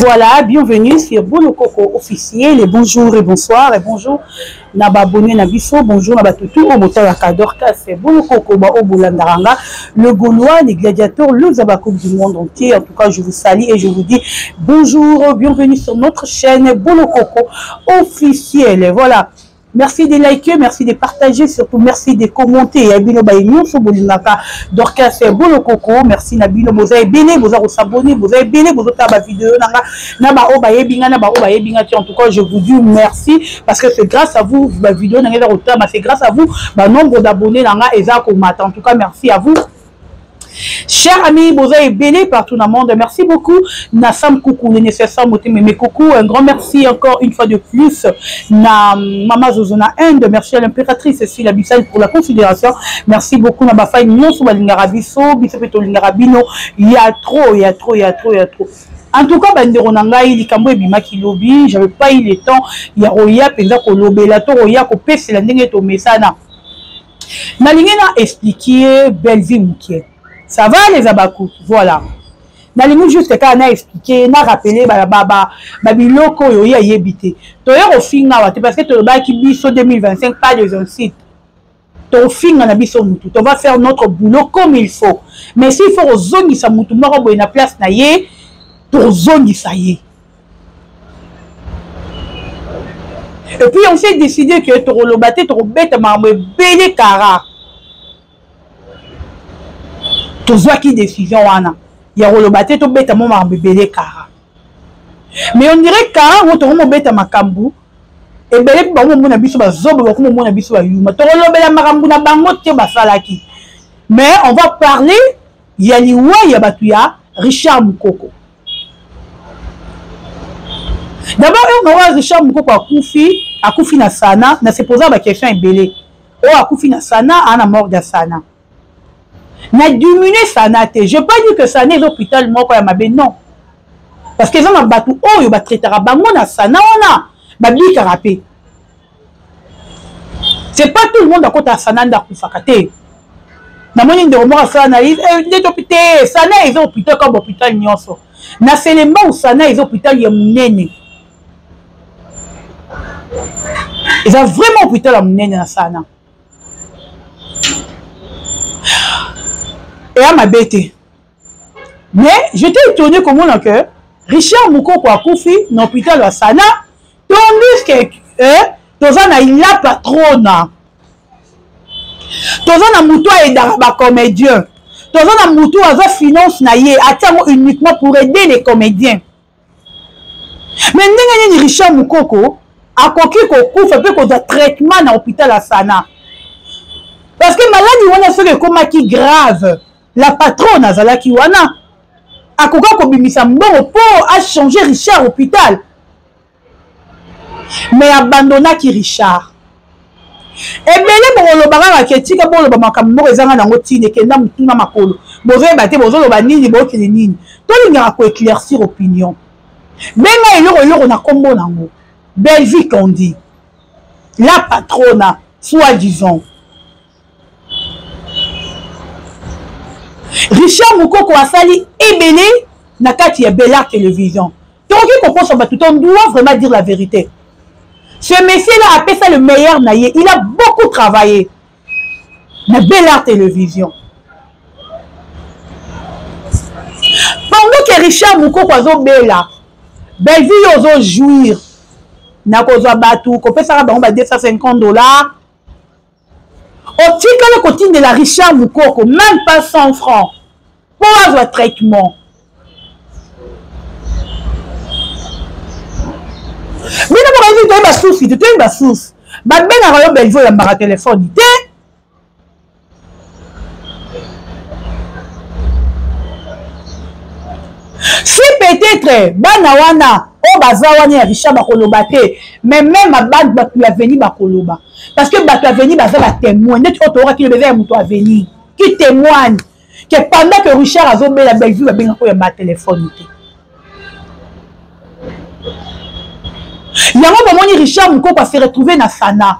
Voilà, bienvenue sur Bolo Coco officiel. Et bonjour et bonsoir et bonjour. Naba abonné na biso, bonjour naba tutu au moteur à Kadorka, c'est Bolo Coco ba au Bolandaranga, le Gaulois, les gladiateurs, le Zabakoup du monde entier. En tout cas, je vous salue et je vous dis bonjour, bienvenue sur notre chaîne Bolo Coco officiel. Et voilà. Merci de liker, merci de partager, surtout merci de commenter. Yabino Baïnion, Sobolinaka, Dorcas, c'est Bolo Coco. Merci Nabino, vous avez béni, vous avez s'abonner, vous avez béni, vous avez ma vidéo, Naba Oba Yebinga, Naba Oba Yebinga. En tout cas, je vous dis merci parce que c'est grâce à vous, ma vidéo, c'est grâce à vous, le nombre d'abonnés, en tout cas, merci à vous. Chers amis, vous avez béni partout dans le monde. Merci beaucoup. Nassam Koukou, le nécessaire, mais coucou. Un grand merci encore une fois de plus. Na Mama Zozona Inde. Merci à l'impératrice Cécile Abissal pour la considération. Merci beaucoup. Na Bafa Nyon, Souba Lingarabiso, Bissopeto Lingarabino. Il y a trop, il y a trop, il y a trop, il y a trop. En tout cas, Banderonangai, Likambo et Bimaki Lobby, j'avais pas eu le temps. Il y a Roya, Penda Kolobé, la Toroya, Kopé, c'est la Nengue Tomesana. Nalingena expliquer Belleville Moukiet. Ça va les abakous, voilà. Nalingu juste quand on a expliqué, on a rappelé babiloko yo ya yebité. Toyo au finga parce que to ba ki biso 2025 pas de un site. To finga na biso mutu. On va faire notre boulot comme il faut. Mais s'il faut ozongi sa mutu moko boy na place na ye, to zongi sa ye. Et puis on s'est décidé que to rolobate to bête mamwe belé kara. Qui décision wana ya rolobate to beta mo marbebele kara mais on dirait kara on to mo beta makambu e bele ba mo na biso ba zobo ba ko mo na biso ba yuma to rolobela makambu na bango te ba salaki. Mais on va parler ya liwa ya batu ya Richard Mukoko. D'abord on va Richard Mukoko akufi na sana na se poser ba question ebele o akufi na sana ana mort de sana. Na diminué Sana te. Je ne pas dire que Sana est l'hôpital moko ya mabe, non. Parce que ça m'a battu oh yo ba traitera bango na Sana ona ba bi karapé. C'est pas tout le monde à côté Sana nda kufakate. Na moni de remora Sana est hôpital, Sana est hôpital comme hôpital nyonso. Na Selemba ou Sana est hôpital ya munene. Ils ont vraiment hôpital ya munene na Sana. Et à ma bête. Mais j'étais étonné comment que Richard Mukoko a confié dans l'hôpital à Sana, tandis que Tozana il a patrona. Tozana Moutou est d'araba comédien. Tozana Moutou a finance naïe, attend uniquement pour aider les comédiens. Mais n'engagez Richard Mukoko a coquille qu'on fait peu qu'on a traitement dans l'hôpital à Sana. Parce que maladie on a fait le coma qui grave. La patronne Azala Kiwana a coca bimisa mbongo pour a changé Richard hôpital. Mais abandonna qui Richard. Et bien les bolobara ketika boloba makambo ezanga nango tine kenda mutuna makolo. Bozo bate bozo loba nini boki nini. To linga ko éclaircir opinion. Benga eloko na kombo nango. Belleville qu'on dit. La patronne soi-disant. Richard Mukoko a sali ebele na kati ya Bella Télévision. Donc il comprend son bateau, on doit vraiment dire la vérité. Ce monsieur-là a fait ça le meilleur naïe. Il a beaucoup travaillé. Na Bella Télévision. Pendant que Richard Mukoko a Bella, Belleville ozo jouir. Na kozo bateau, qu'on fait ça ba $250. Au titre le côté de la Richard Mukoko, même pas 100 francs pour avoir traitement. Mais d'abord, tu as une source, tu as une source. Mais bien à Belleville, il y a un téléphone. Si peut-être, Banawana, oh Bazawani, Richard Bakolobate, mais même à Bad Batu a venu Bakoloba. Parce que Batu a venu Bazala témoin, net autre qui le bébé Moutou a venu, qui témoigne que pendant que Richard a zombé la Belleville, il a bien un téléphone. Il y a un moment où Richard Mukoko s'est retrouvé dans Sana.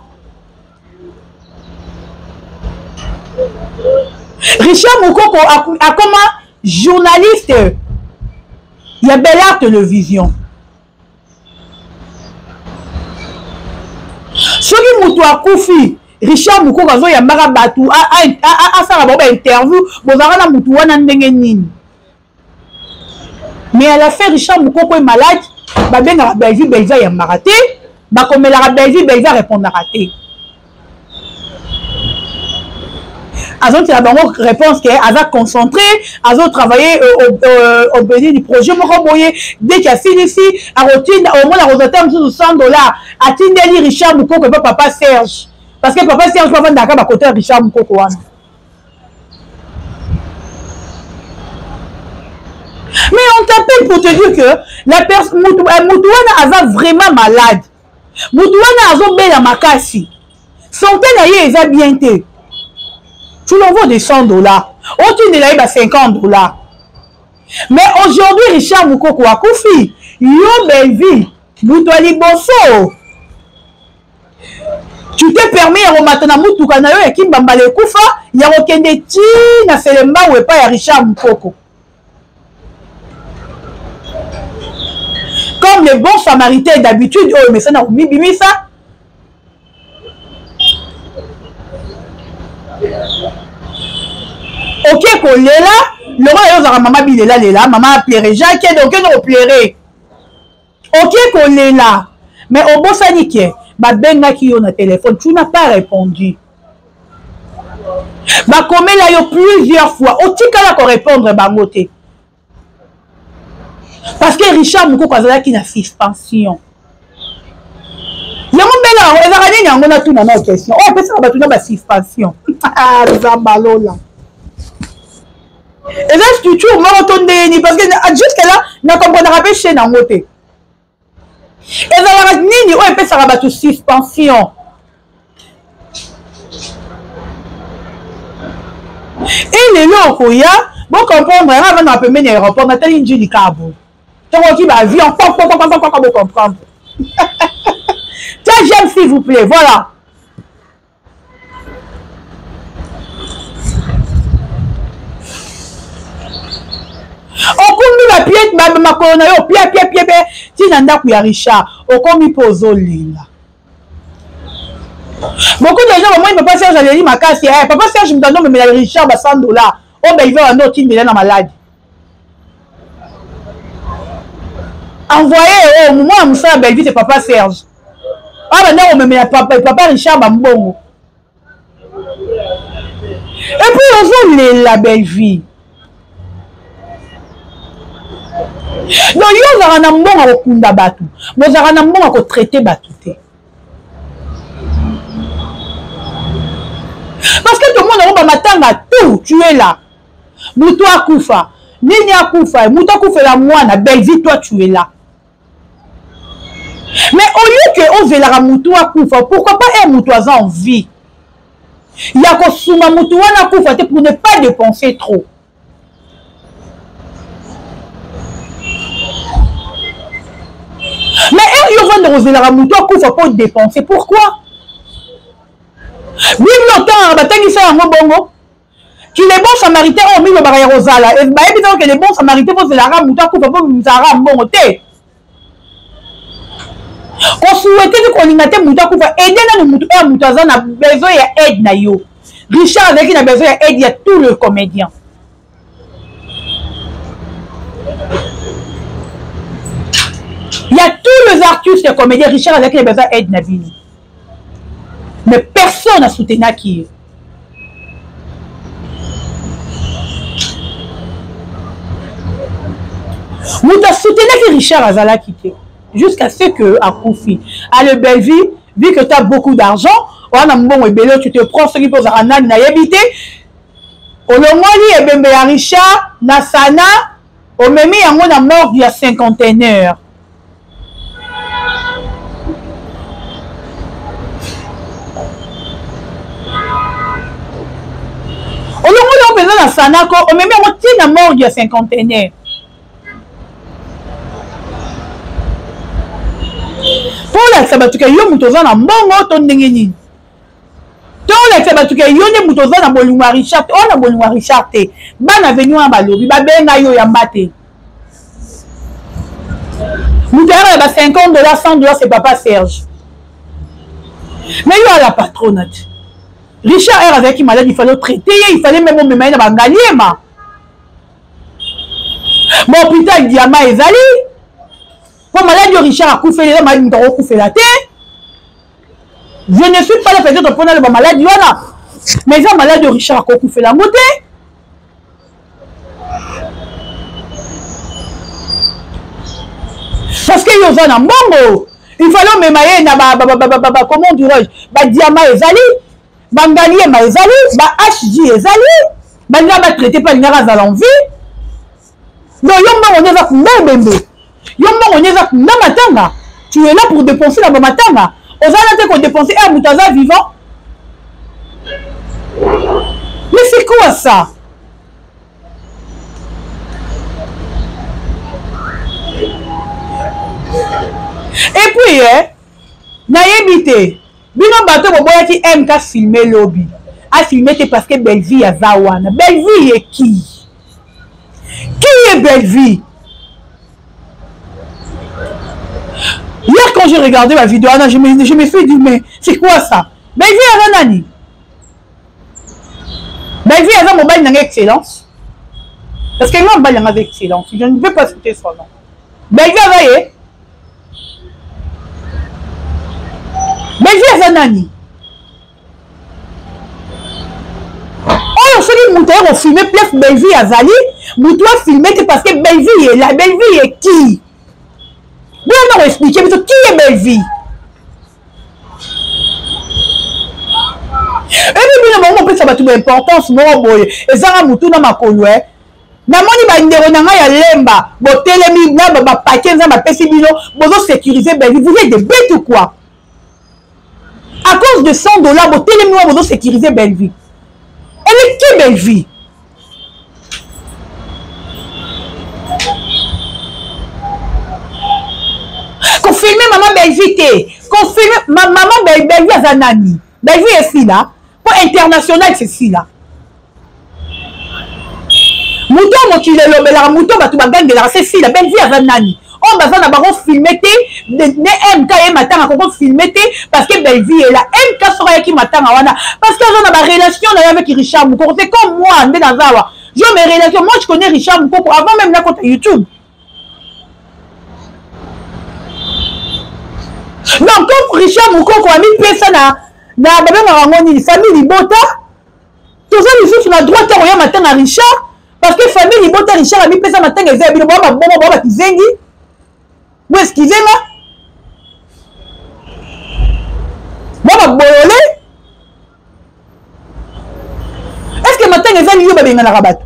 Richard Mukoko a comme journaliste Il y a Bella Télévision. Ceux qui m'ont Koufi, Richard Mouko, quand il y a Marabatou, ça va interview, vous avez la Moutouana Nengenine. Mais à la fin, Richard Mouko est malade, ben la Belgique, Belgique, il y a maraté, comme la Belgique, Belgique répond à raté. Azot il a une réponse qui est Azot concentré, Azot travailler au béni du projet Mokoboye dès qu'il y a fini ici, à routine au moins la rosateur de $100 à Tindeli Richard Moukoko que papa Serge parce que papa Serge va vendre d'accord à côté de Richard Moukoko. Mais on t'appelle pour te dire que la personne Moutouana Azot vraiment malade. Moutouana Azot belle à Makassi. Santé naïe est bien té. Tu l'envoies de $100. Au-dessus de là, $50. Mais aujourd'hui, Richard Moukoko a Koufi. Yo, belle vie. Boutouali Bosso. Tu te permets à rematana Moutouka na yo et Kimbamba le Koufa. Il y a aucun de ti na Selemba ou pas Richard Moukoko. Comme les bons samaritains d'habitude, oh, mais ça n'a pas ça. Ok, qu'on est là, le roi est là, maman bilela là, maman a pleuré, Jacques, donc on a pleuré. Ok, qu'on est là, mais au bon sanique, bah benga qui on a téléphone, tu n'as pas répondu. Bah comme là, il y a plusieurs fois, au tika là qu'on répondre, bah moté. Parce que Richard Mouko Kwazala qui n'a suspension. Il y a un peu là, on a tout dans nos questions. On peut savoir tout dans la suspension. Ah, Zambalo là. Et là, je suis toujours mort parce que jusqu'à là, je ne comprends pas chez Nangote. Et là, on peut savoir tout suspension. Et les lots, bon comprendre, avant d'appeler l'aéroport, on a tellement de cabo. Donc, on va vivre, on comprendre. J'aime s'il vous plaît, voilà. On commis la pièce, ma colonne, pied, tu n'as pas Richard, on commis pozo lila. Beaucoup de gens, moi, ils me passent à la ma casse, papa Serge, je me donne, mais Richard, $100. Oh, ben, il va un autre, il est malade. Envoyez au moment où ça, belle vie, c'est papa Serge. Ah, maintenant, on me met papa Richard Bambongo. Et puis, on voit la belle vie. Donc, il y a un bon à Okunda Batu. Mais il y a un bon à traiter Batouté. Parce que tout le monde a matanga tout, tu es là. Moutoua Koufa, Nini Koufa, Moutoua Koufa la moine, belle vie, toi tu es là. Mais au lieu que on veut la Moutoua Koufa, pourquoi pas un Moutouazan en vie? Il y a que Souma Moutouana Koufa pour ne pas dépenser trop. Mais il y a de Rosela Moutoua Koufa pour dépenser. Pourquoi? Vive longtemps, bongo. Qui les bons samaritains ont mis le barrière Rosala. Et bien évidemment que les bons samaritains vont se la Moutoua Koufa pour nous avoir bon côté. On souhaitait qu'on limite Moutoua Koufa aider dans le Moutouazan a besoin d'aide na yo. Richard avec il a besoin d'aide, il y a tout le comédien. Il y a tous les artistes et comédiens. Richard avec il a besoin d'aide na vie. Mais personne n'a soutenu qui. Nous avons soutenu que Richard Azala quitté. Jusqu'à ce que, à Koufi, à le belle vie, vu que tu as beaucoup d'argent, on a bon et bello, tu te prends ce qui pose à Anan, n'a habité. Au Lomoni et Bembe à Richard, Nasana, au Memi, à mon mort il y a 51 heures. Au Lomoni, on faisait Nasana, au Memi, à mon tien mort il y a 51 heures. Pour la sabatuka yo mutoza na mbongo to ndenge nini to la sabatuka yo ne mutoza na bolingwa Richard on na bolingwa Richard te bana venu en balobi ba benga yo ya mbate Nous avons 50 $, 100 $, c'est papa Serge. Mais il y a la patronate. Richard R avec qui malade, il fallait traiter, il fallait même me mettre dans gagner. Mon hôpital Diama est allé. Pour malade, Richard a coupé les malades, il a coupé la tête. Je ne suis pas là peut-être pour le malade, mais il y a malade de Richard a coupé la moté. Parce qu'il y a un bongo. Il fallait me mettre comment dirais-je, Diama est allé. Bangali est allé. HG est allé. Bangali va traiter par une race à l'envie. Donc, on est là pour bébé. On est là pour matanga. Tu es là pour dépenser la matanga. Aux gens qui ont dépensé un moutaza vivant. Mais c'est quoi ça? Et puis, naïbité. Bino bateau boboya qui aime qu'à filmer lobby. A filmer parce que Belleville a Zawana. Belleville est qui? Qui est Belleville? Hier quand j'ai regardé la vidéo, je me suis dit mais c'est quoi ça? Belleville a Nani. Belleville a mon bail excellence. Parce que moi bail avec excellence. Je ne veux pas citer son nom. Belleville a vaillé. Belleville a Nani. Oh, celui qui a filmé place Belleville à Zali, Moutou a filmé parce que Belleville est là. Belleville est qui? Vous allez expliquer, mais qui est Belleville? Et puis, on peut savoir toute l'importance. Et ça, Moutou n'a pas connu. Namoni bandero nanga ya lemba, botelemi na ba paquet na ba pesi bino, bozo sécuriser Belleville. Vous êtes des bêtes ou quoi? À cause de 100 $, botelemi na bozo sécuriser Belleville. Elle est qui Belleville? Qu'on filme maman Belleville, qu'on filme maman Belleville à Zanani. Belleville est ici là. Pour international, c'est ici là. Mouton, mon qui est le mouton, tu vas gagner là, c'est ici là. Belleville à Zanani. On va filmer, MK et matin, on va filmer parce que Belleville est là. MK sera qui matin, parce que on a ma relation avec Richard Moukoko. C'est comme moi, je mes relations. Moi, je connais Richard Moukoko avant même là, quand YouTube. Donc, comme Richard Moukoko a mis personne à la famille Libota, tout ça, les autres, sur la droite, on matin à Richard, parce que famille Libota, Richard a mis personne matin, et ils ont où est-ce qu'ils est là? Moi, je vais est-ce que maintenant, les gens sont dans la rabat?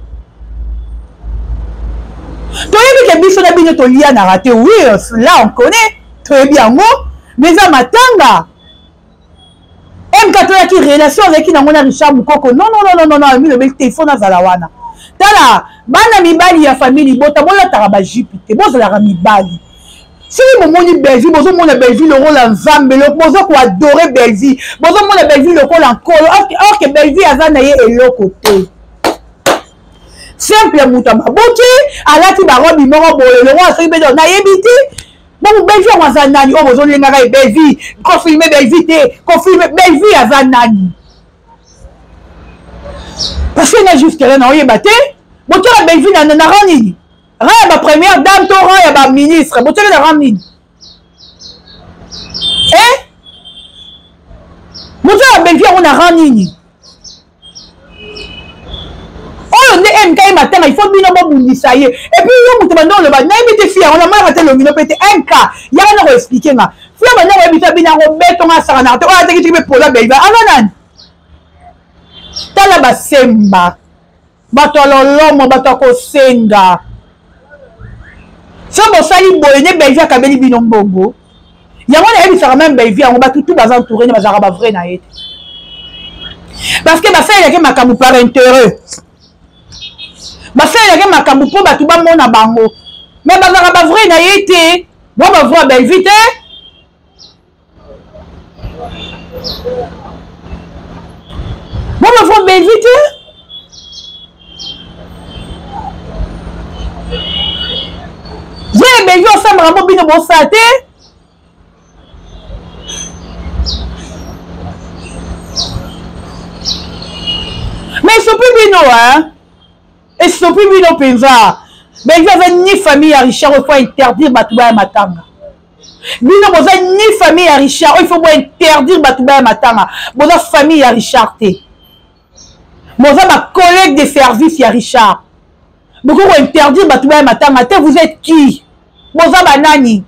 Tu as vu que les bichons sont liés à raté? Oui, là, on connaît. Très bien, mais ça m'attend. M4 qui relation avec qui n'a Richard Moukoko. Non, le téléphone à Zalawana. Tala, bana mibali ya famille Libota, bon la taraba jipite, bon la mibali. Si vous avez Belleville, vous avez Belleville, le rôle en Zambé, vous avez adoré Belleville, vous avez Belleville, le rôle en Colo, or que Belleville a Zanaye et l'autre côté. Simple Moutama. Boki, à la Tibarobi, le roi a fait Belleville, naïbité. Bon, Belleville a Zanani, oh, vous avez Belleville, confirmez Belleville, confirmez Belleville à Zanani. Parce que là, juste là, on y est battu, vous avez Belleville à Nanarani. La première dame, Torah et la ministre. Vous avez la ramine. Eh? Vous avez la Belleville, on a ramine. Oh, on est MK matin, il faut bien nous ça y est. Et puis, on a le bas, n'importe fier, on a mal raté le mino, pété MK. Il y a rien à expliquer. Fier, maintenant, on a bien Robert, on a Sarana. On a dit que tu veux pour la Belleville. Avanan. T'as la basemba. Bato l'homme, bato senga. Si on sali boyne Belleville à Kabeli Binombogo, il y a même Belleville, on va tout entouré, mais ça va vrai na été. Parce que ma fille est ma camu par intérêt. Ma fille est ma camu pour battre mon abango. Mais ça va vrai na été. Moi va voir Belleville. Moi va voir Belleville. J'ai Belgique ensemble vraiment bino bon santé. Mais ils sont plus bino, hein. Ils sont plus bino penza. Belgique avait ni famille à Richard, il faut interdire Batouba et Matanga. Bino boza ni famille à Richard, il faut interdire Batouba et Matanga. Boza famille à Richard te. Boza ma collègue de service à Richard. Beaucoup vont interdire Batouba et Matanga. Vous êtes qui? Boza banani.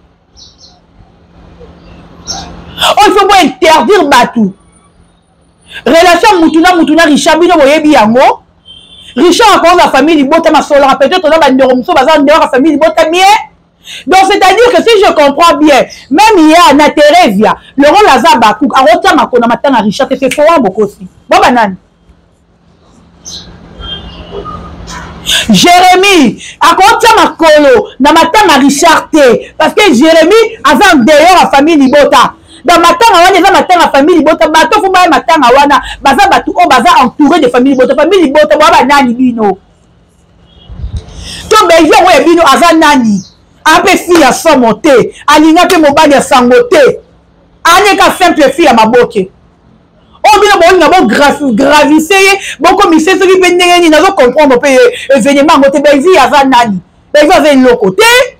Oh, il faut interdire Batou. Relation Moutouna Richard bino boyebi yango. Richard a commencé la famille Libota ma soeur, peut-être on a bandéromuso bazan de la famille Libota bien. Donc c'est-à-dire que si je comprends bien, même il y a na Teresia, le rôle Lazar Bakou, a rota makona matanga Richard c'est fort beaucoup aussi. Bon banane. Jérémy, a rota makolo na matanga Richard T parce que Jérémy a dehors la famille Libota. Dans matanga wana eza matanga famille Libota, bato fo ba matanga wana, baza batu o baza entouré de famille Libota, famille Libota ba nani bino. To beje wo bino aza nani? Ape fille ya somote, alinga pe mobali ya sangote. Ane ka simple fille ya maboke. O bino bo nga bo gravissé, bo commissaire soki pe ndenge ni nazo comprendre pe événement ngote beje aza nani? Beje aza lokote.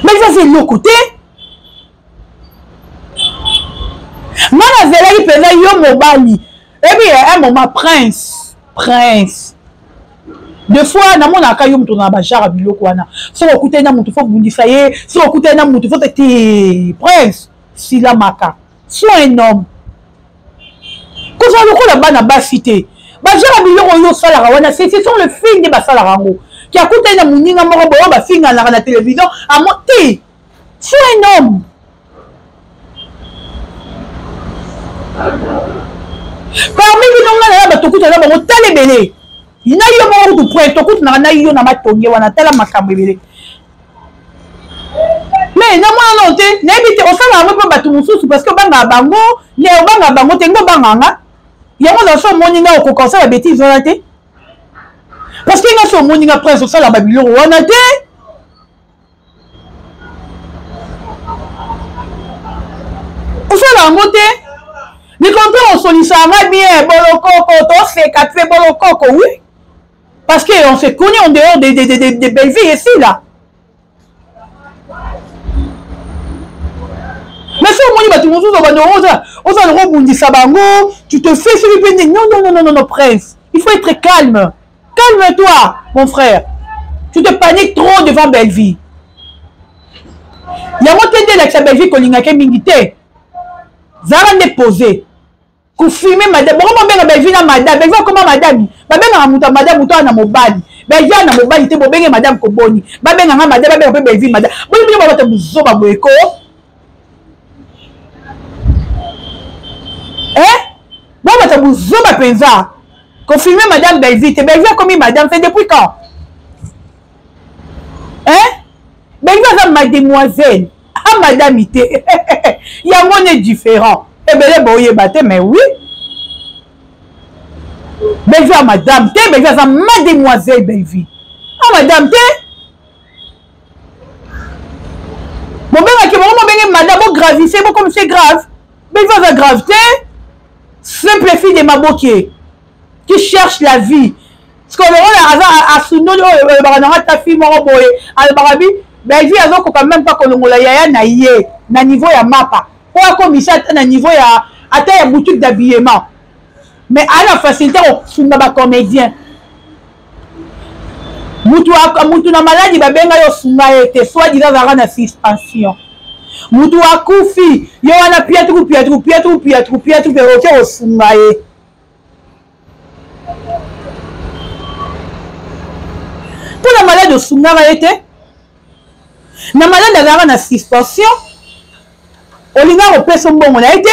Mais ça c'est le côté. Moi la vérité peut yo mobali. Et puis un moment prince. Deux fois na mona ka yo muto na ba jara biloko wana. So okuté na muto fo bundisa ye, so okuté na muto fo te prince. Si la maka. Sois un homme. Ko ça lokola bana ba cité. Ba jara biloko yo sala wana, c'est sont le film de ba sala rango. Qui a coûté na muninga moko boyo ba finga na la télévision à monter. C'est un homme. Parmi les gens là ba tokuta na ba tale belé. Ina yo mo to point tokuta na yo na matonge wana tala makambe belé. Mais na moi non te, na bité o sala ngo ba tu mususu parce que banga bango, ne banga bango te ngo banganga. Yango na so moninga o kokonsa ba bêtise wana te. Parce qu'il y a son monde qui a pris ça la Babylone, on a dit. On s'en a monté. Les contrats, on sollicite bien, bolokoko, on fait 4 fait bolokoko, oui. Parce qu'on se connaît en dehors des belles filles ici, là. Mais si on s'en rebondit ça, tu te fais sur le pénis. Non, prince. Il faut être calme. Calme-toi, mon frère. Tu te paniques trop devant Belleville. Il y a mon tête de la Belleville qu'on a milité. Zara n'est posé. Qu'on filme madame. Comment bien Belleville na madame? Belleville comment madame? Madame mouton na mobali. Belleville na mobali te bobenge madame Koboni. Babenga madame babenga Belleville madame. Bon bien ba ta buzo ba boeko. Bon ba ta buzo ba penza. Confirmez madame Belleville. Belleville a commis madame, c'est depuis quand? Belleville a mademoiselle. Ah madame ité. Il y a mon est différent. Eh bien les boyers battent, mais oui. Belleville a madame té, Belleville a mademoiselle Belleville. Ah madame té. Bon ben madame bon gravissé, bon comme c'est grave. Belleville a grave té. Simple fille de Maboké. Qui cherche la vie. Parce que le a souno ta fille moro boye al barabi Belleville azo ko quand même pas kolongola yaya na yé na niveau ya mapa. Pour commissaire na niveau ya ata ya boutique d'habillement. Mais à la facilité au suma ba comédien. Mutu na maladie ba benga yo sunga ete soit disant za na suspension. Mutu akufi yo wana piatru o sunga e. Pour la malade de Sungara était, la malade de la suspension, Olinga au son bon, on a été,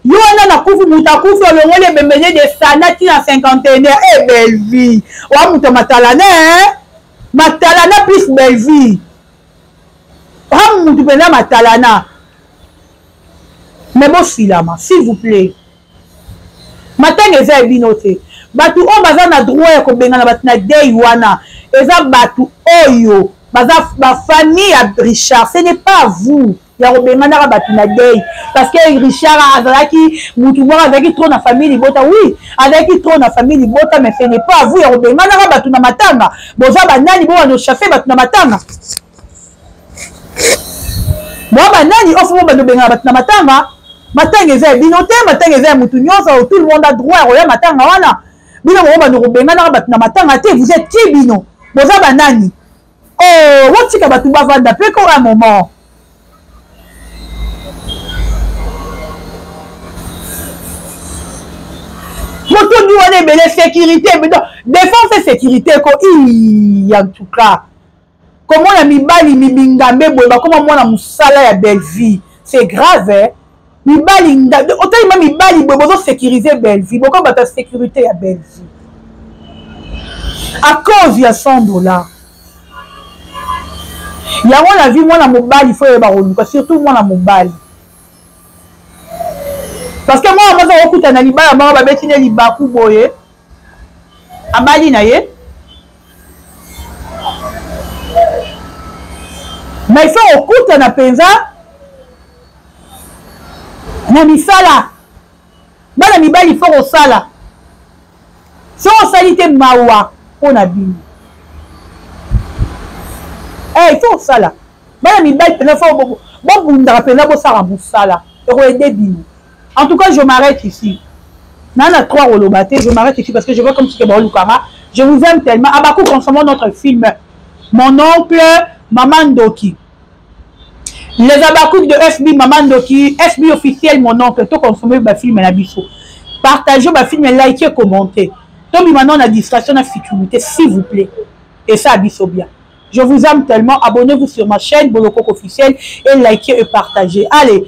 Yoana na Koufu Moutakouf, on a bemené de Sanati en 51, eh, belle vie. Ou Mouta Matalana, Matalana plus belle vie. Ou Mouta Matalana. Mais bon, s'il vous plaît. Matin, les amis notés. Batu on baza na droit ya kobenga na batu na dei wana. Eza batu oyo baza ba famille ya Richard. Ce n'est pas vous. Ya kobenga na batu na dei parce que Richard azalaki mutu moko azalaki trop na famille libota. Oui, azalaki trop na famille libota, mais ce n'est pas vous. Ya kobenga na batu na matanga. Boza banani bo wana chafé batu na matanga. Moi banani ofu bo bano benga batu na matanga. Matanga eza bino te, matanga eza mutu nyonso, tout le monde a droit ya matanga wana. Bino mo bano kobenga na batu na matanga te, vous êtes qui bino? Boza banani? Oh, wotika batu bavanda pe ko un moment. Moto nous on est belle sécurité, mais non, défense et sécurité ko en tout cas. Comment la mibali mibingambe boba comment moi na musala ya belle vie. C'est grave hein. Mibali autant il m'a mibali bobo sécuriser belle vie. Pourquoi ba ta sécurité ya belle vie? À cause il y a $100. Il y a la vie moi na mobali il faut y ba surtout moi na mobali. Parce que moi, je suis un animal, je suis un animal, Amali na ye. Mais il faut okuta na penza na misala. Bana mibali il faut osala. So osalite mawa on a bini. Il faut osala. Bana mibali il faut bon bunda penza bo sala busala. Ero aider bini. En tout cas, je m'arrête ici. Nana 3 rolobaté, je m'arrête ici parce que je vois comme si c'était Lukama. Je vous aime tellement. Abakou, consommons notre film. Mon oncle, Maman Doki. Les Abakouk de FB, Maman Doki. FB officiel, mon oncle. Tout consommer ma film à la bisso. Partagez ma film, likez, commentez. Tommy, maintenant, la distraction, la sécurité, s'il vous plaît. Et ça, bisso bien. Je vous aime tellement. Abonnez-vous sur ma chaîne, Bolokok officiel. Et likez et partagez. Allez.